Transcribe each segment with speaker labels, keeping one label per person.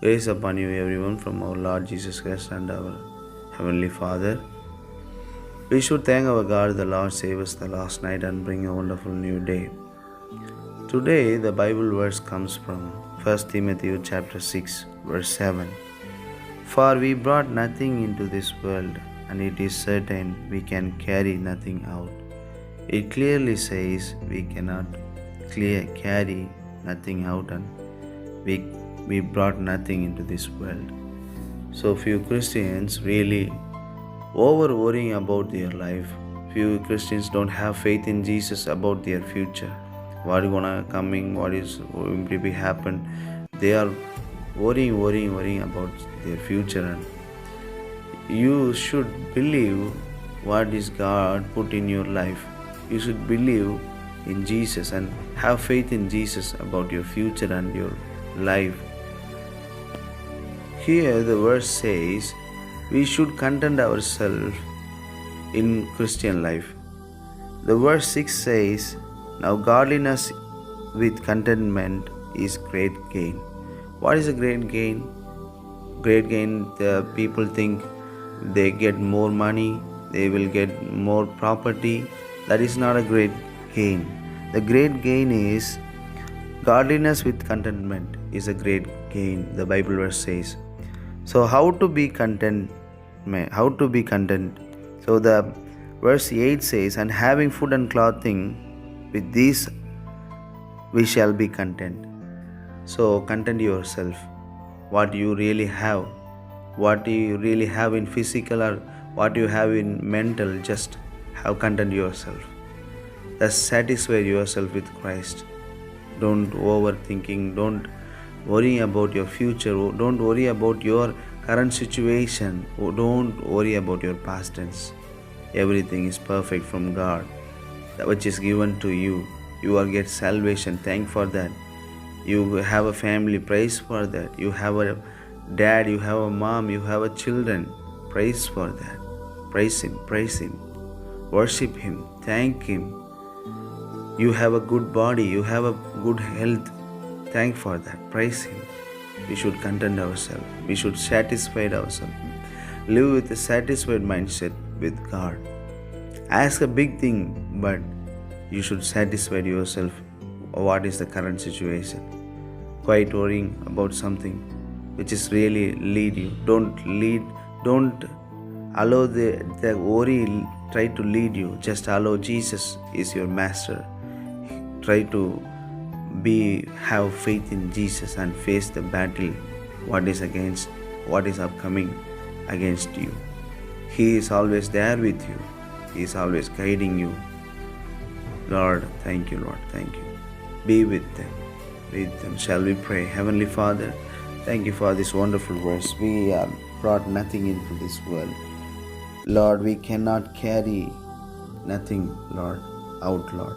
Speaker 1: Grace upon you, everyone, from our Lord Jesus Christ and our Heavenly Father. We should thank our God, the Lord saved us the last night and bring a wonderful new day. Today, the Bible verse comes from 1 Timothy chapter 6, verse 7. For we brought nothing into this world, and it is certain we can carry nothing out. It clearly says we cannot carry nothing out, and we brought nothing into this world. So few Christians really over worrying about their life. Few Christians don't have faith in Jesus about their future. What is gonna coming, what is going to be happen. They are worrying about their future, and you should believe what is God put in your life. You should believe in Jesus and have faith in Jesus about your future and your life. Here the verse says we should content ourselves in Christian life. The verse 6 says, now godliness with contentment is great gain. What is a great gain? Great gain, the people think they get more money, they will get more property. That is not a great gain. The great gain is godliness with contentment is a great gain, the Bible verse says. So how to be content? How to be content? So the verse 8 says, and having food and clothing, with these we shall be content. So content yourself. What you really have, what you really have in physical or what you have in mental, just have content yourself. Thus satisfy yourself with Christ. Don't overthinking, don't worry about your future, don't worry about your current situation, don't worry about your past tense. Everything is perfect from God, that which is given to you. You will get salvation, thank for that. You have a family, praise for that. You have a dad, you have a mom, you have a children, praise for that. Praise him, worship him, thank him. You have a good body, you have a good health, thank for that, praise him. We should content ourselves, we should satisfy ourselves, live with a satisfied mindset with God. Ask a big thing, but you should satisfy yourself. What is the current situation? Quite worrying about something which is really lead you. Don't allow the worry try to lead you. Just allow Jesus is your master. Try to have faith in Jesus and face the battle. What is upcoming against you. He is always there with you. He is always guiding you. Lord, thank you, Lord, thank you. Be with them. Shall we pray? Heavenly Father, thank you for this wonderful verse. We are brought nothing into this world. Lord, we cannot carry nothing, Lord, out, Lord.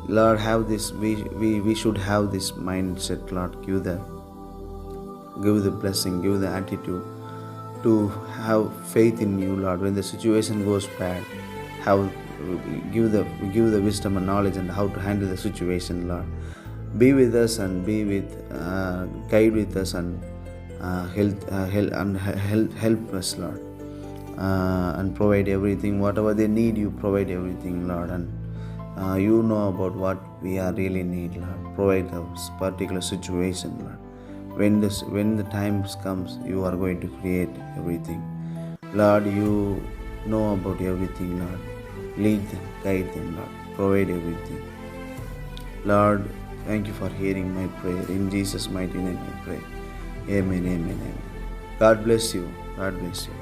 Speaker 1: Lord, have this, we should have this mindset, Lord. Give the blessing, give the attitude to have faith in you, Lord. When the situation goes bad, give the wisdom and knowledge and how to handle the situation, Lord. Be with us and guide with us and help us, Lord, and provide everything. Whatever they need, you provide everything, Lord, and you know about what we are really need, Lord. Provide this particular situation, Lord. When the time comes, you are going to create everything, Lord. You know about everything, Lord. Lead them, guide them, Lord. Provide everything, Lord. Thank you for hearing my prayer. In Jesus' mighty name I pray. Amen, amen, amen. God bless you. God bless you.